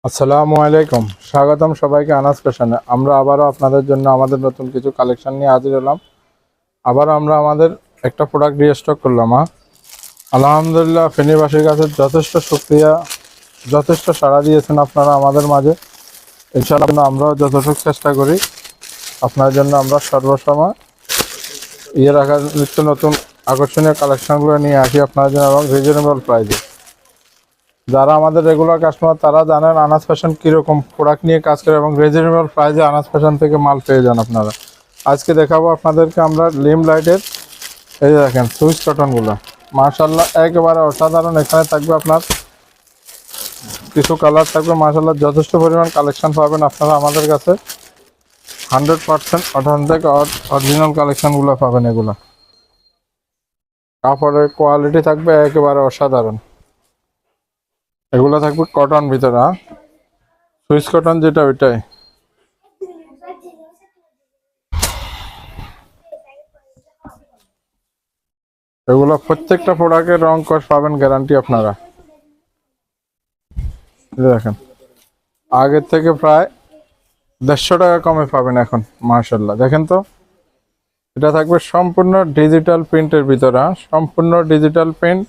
আসসালামু আলাইকুম, স্বাগতম সবাইকে আনাস ফ্যাশনে। আমরা আবারও আপনাদের জন্য আমাদের নতুন কিছু কালেকশন নিয়ে হাজির হলাম। আবারও আমরা আমাদের একটা প্রোডাক্ট রিস্টক করলাম। আলহামদুলিল্লাহ, ফেনীবাসীর কাছে যথেষ্ট শুকরিয়া, যথেষ্ট সাড়া দিয়েছেন আপনারা আমাদের মাঝে। ইনশাআল্লাহ আমরাও যতটুকু চেষ্টা করি আপনার জন্য আমরা সর্বসময় রাখার নিত্য নতুন আকর্ষণীয় কালেকশনগুলো নিয়ে আসি আপনার জন্য, এবং রিজনেবল প্রাইসে। যারা আমাদের রেগুলার কাস্টমার তারা জানেন আনাস ফ্যাশন কীরকম প্রোডাক্ট নিয়ে কাজ করে, এবং রিজনেবল প্রাইসে আনাস ফ্যাশন থেকে মাল পেয়ে যান আপনারা। আজকে দেখাবো আপনাদেরকে আমরা লিম লাইটের, এই যে দেখেন সুইচ কটনগুলো, মাশাআল্লাহ একেবারে অসাধারণ। এখানে থাকবে আপনার কিছু কালার থাকবে, মাশাআল্লাহ যথেষ্ট পরিমাণ কালেকশন পাবেন আপনারা আমাদের কাছে। 100% অথেন্টিক অরিজিনাল কালেকশনগুলো পাবেন। এগুলো কাপড়ের কোয়ালিটি থাকবে একেবারে অসাধারণ। এগুলো থাকবে কটন ভিতরে, সুইচ কটন যেটা ওইটাই। এগুলো প্রত্যেকটা প্রোডাক্টের রং কস পাবেন গ্যারান্টি আপনারা। দেখেন আগের থেকে প্রায় 150 টাকা কমে পাবেন এখন, মাশাআল্লাহ। দেখেন তো, এটা থাকবে সম্পূর্ণ ডিজিটাল প্রিন্টের ভিতরে, সম্পূর্ণ ডিজিটাল প্রিন্ট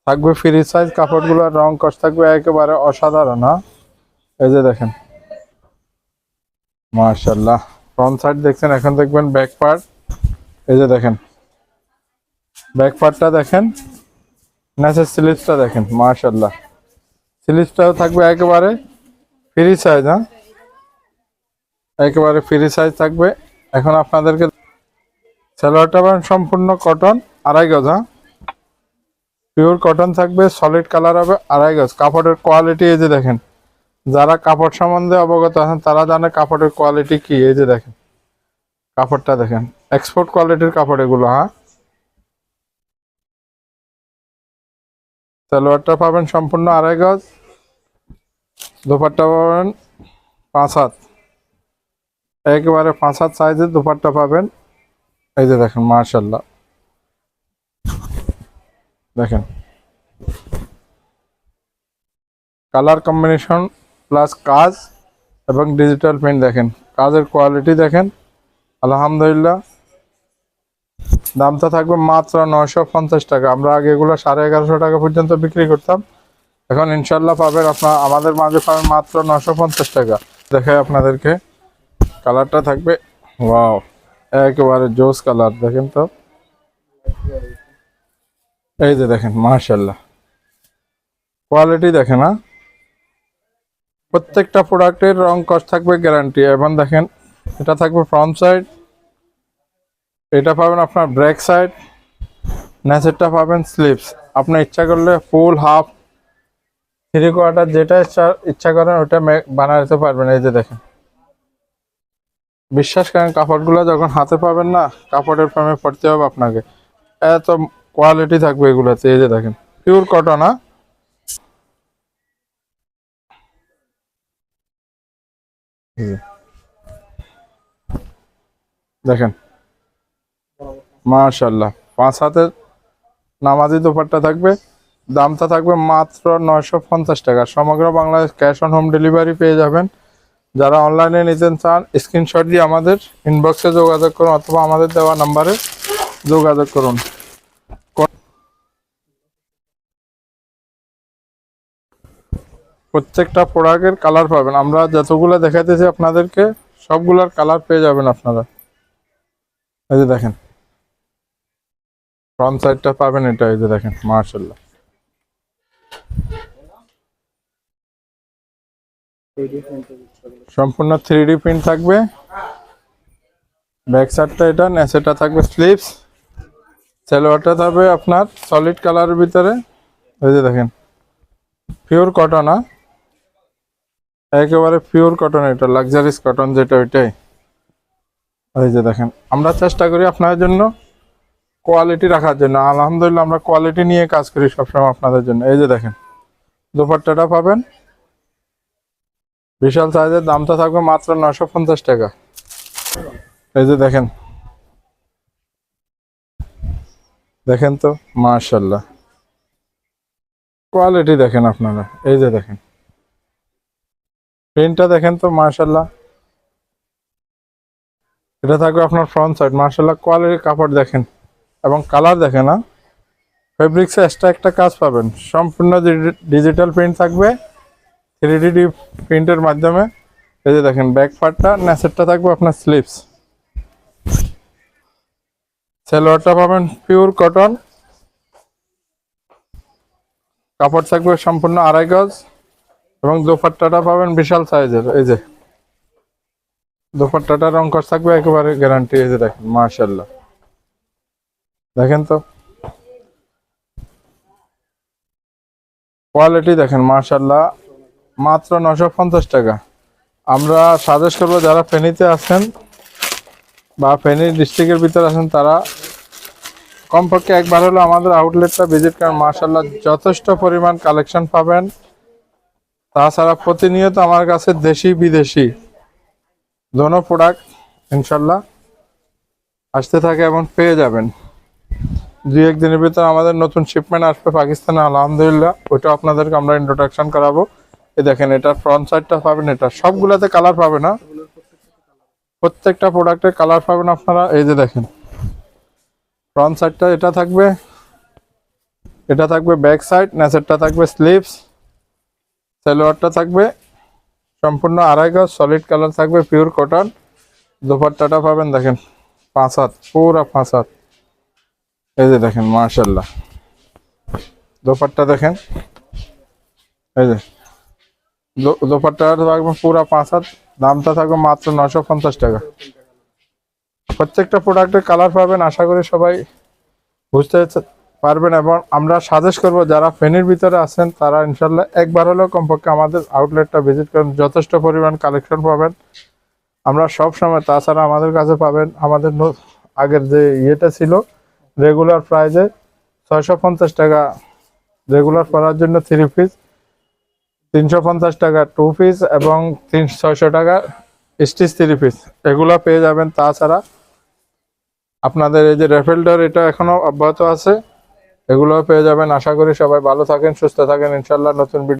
থাকবে। ফ্রি সাইজ, কাপড়গুলোর রং কস থাকবে একেবারে অসাধারণ। এই যে দেখেন মাশাআল্লাহ, ফ্রন্ট সাইড দেখছেন, এখন দেখবেন ব্যাক পার্ট। এই যে দেখেন ব্যাক পার্টটা দেখেন, নেসের স্লিভসটা দেখেন, মাশাআল্লাহ। স্লিভসটাও থাকবে একেবারে ফ্রি সাইজ, একেবারে ফ্রি সাইজ থাকবে। এখন আপনাদেরকে সালোয়ারটা পাবেন সম্পূর্ণ কটন, 2.5 গজ, পিওর কটন থাকবে, সলিড কালার হবে, 2.5 গজ। কাপড়ের কোয়ালিটি এই যে দেখেন, যারা কাপড় সম্বন্ধে অবগত আছেন তারা জানে কাপড়ের কোয়ালিটি কি। এই যে দেখেন কাপড়টা দেখেন, এক্সপোর্ট কোয়ালিটির কাপড় এগুলো। সালোয়ারটা পাবেন সম্পূর্ণ 2.5 গজ, দুপাট্টা পাবেন 5 হাত, একেবারে 5 হাত সাইজের দুপাট্টা পাবেন। এই যে দেখেন মাশাআল্লাহ, দেখেন কালার কম্বিনেশন প্লাস কাজ এবং ডিজিটাল প্রিন্ট। দেখেন কাজের কোয়ালিটি দেখেন, আলহামদুলিল্লাহ। দামটা থাকবে মাত্র 950 টাকা। আমরা আগে এগুলো 1150 টাকা পর্যন্ত বিক্রি করতাম, এখন ইনশাল্লাহ পাবেন আপনার আমাদের মাঝে পাবেন মাত্র 950 টাকা। দেখাই আপনাদেরকে, কালারটা থাকবে ওয়াও, একেবারে জোস কালার। দেখেন তো, এই যে দেখেন মাশাআল্লাহ, কোয়ালিটি দেখেন। প্রত্যেকটা প্রোডাক্টের রং কস থাকবে গ্যারান্টি। এবং দেখেন এটা থাকবে ফ্রন্ট সাইড, এটা পাবেন আপনার ব্যাক সাইড, নেসেরটা পাবেন স্লিভস। আপনার ইচ্ছা করলে ফুল, হাফ, 3/4 যেটা ইচ্ছা করেন ওটা বানাতে পারবেন। এই যে দেখেন, বিশ্বাস করেন কাপড়গুলো যখন হাতে পাবেন না, কাপড়ের প্রেমে পড়তে হবে আপনাকে, এত কোয়ালিটি থাকবে এগুলোতে। এই যে দেখেন পিওর কটন। দেখেন মাশাআল্লাহ, 5 হাতের নামাজি দোপাট্টা থাকবে। দামটা থাকবে মাত্র 950 টাকা। সমগ্র Bangladesh cash on home delivery পেয়ে যাবেন। যারা অনলাইনে নিতে চান স্ক্রিনশট দিয়ে আমাদের ইনবক্সে যোগাযোগ করুন, অথবা আমাদের দেওয়া নাম্বারে যোগাযোগ করুন। প্রত্যেকটা প্রোডাক্টের কালার পাবেন, আমরা যতগুলো দেখাইতেছি আপনাদেরকে সবগুলোর কালার পেয়ে যাবেন আপনারা। এই যে দেখেন ফ্রন্ট সাইডটা পাবেন এটা। এই যে দেখেন মাশাআল্লাহ, সম্পূর্ণ 3D প্রিন্ট থাকবে। ব্যাক সাইডটা এটা, নেসেটা থাকবে স্লিভস। সালোয়ারটা থাকবে আপনার সলিড কালারের ভিতরে। এই যে দেখেন পিওর কটন, একেবারে পিওর কটন, এটা লাক্সারিস কটন যেটা ওইটাই। এই যে দেখেন আমরা চেষ্টা করি আপনাদের জন্য কোয়ালিটি রাখার জন্য, আলহামদুলিল্লাহ আমরা কোয়ালিটি নিয়ে কাজ করি সবসময় আপনাদের জন্য। এই যে দেখেন দুপাট্টাটা পাবেন বিশাল সাইজের, দামটা থাকবে মাত্র 950 টাকা। এই যে দেখেন, দেখেন তো মাশাআল্লাহ, কোয়ালিটি দেখেন আপনারা। এই যে দেখেন প্রিন্টটা দেখেন তো মাশাআল্লাহ। এটা থাকবে আপনার ফ্রন্ট সাইড, মাশাআল্লাহ কোয়ালিটির কাপড় দেখেন এবং কালার দেখেন। না ফেব্রিক্সে এক্সট্রা একটা কাজ পাবেন, সম্পূর্ণ ডিজিটাল প্রিন্ট থাকবে 3D প্রিন্টের মাধ্যমে। এই যে দেখেন ব্যাক পার্টটা, নেসেটটা থাকবে আপনার স্লিভস। সালোয়ারটা পাবেন পিওর কটন, কাপড় থাকবে সম্পূর্ণ 2.5 গজ এবং দোপাট্টাটা পাবেন বিশাল সাইজের। এই যে দোপাট্টাটা রং কস থাকবে একেবারে গ্যারান্টি। এই যে দেখেন মাশাআল্লাহ, দেখেন তো কোয়ালিটি দেখেন মাশাআল্লাহ। মাত্র 950 টাকা। আমরা সাজেস্ট করবো যারা ফেনীতে আছেন বা ফেনী ডিস্ট্রিক্টের ভিতরে আছেন তারা কমপক্ষে একবার হলো আমাদের আউটলেটটা ভিজিট করেন। মাশাআল্লাহ যথেষ্ট পরিমাণ কালেকশন পাবেন। তাছাড়া প্রতিনিয়ত আমার কাছে দেশি বিদেশি দোনো প্রোডাক্ট ইনশাল্লাহ আসতে থাকে এবং পেয়ে যাবেন। 2-1 দিনের ভিতরে আমাদের নতুন শিপমেন্ট আসবে পাকিস্তানে আলহামদুলিল্লাহ, ওইটা আপনাদেরকে আমরা ইন্ট্রোডাকশন করাবো। এই দেখেন এটা ফ্রন্ট সাইডটা পাবেন, এটা সবগুলাতে কালার পাবে না, প্রত্যেকটা প্রোডাক্টের কালার পাবেন আপনারা। এই যে দেখেন ফ্রন্ট সাইডটা এটা থাকবে, এটা থাকবে ব্যাক সাইড, নেসেটটা থাকবে স্লিভস, সালোয়ারটা থাকবে সম্পূর্ণ 2.5 গজ, সলিড কালার থাকবে পিওর কটন। দোপাট্টাটা পাবেন দেখেন 5 হাত, পুরা 5 হাত। এই যে দেখেন মাশাআল্লাহ দোপাট্টা দেখেন। এই যে দোপাট্টাটা থাকবে পুরা 5 হাত, দামটা থাকবে মাত্র 950 টাকা। প্রত্যেকটা প্রোডাক্টের কালার পাবেন, আশা করি সবাই বুঝতে পারবেন। এবং আমরা সাজেস্ট করব যারা ফেনীর ভিতরে আছেন তারা ইনশাল্লাহ একবার হলেও কমপক্ষে আমাদের আউটলেটটা ভিজিট করেন, যথেষ্ট পরিমাণ কালেকশন পাবেন আমরা সব সময়। তাছাড়া আমাদের কাছে পাবেন আমাদের আগের যে ইয়েটা ছিল রেগুলার প্রাইজে 650 টাকা রেগুলার পরার জন্য 3 পিস, 350 টাকা 2 পিস এবং 600 টাকা স্টিচ 3 পিস, এগুলো পেয়ে যাবেন। তাছাড়া আপনাদের এই যে রেফেল ডোর এটা এখনো অব্যাহত আছে, এগুলো পেয়ে যাবেন। আশা করি সবাই ভালো থাকেন, সুস্থ থাকেন ইনশাল্লাহ। নতুন ভিডিও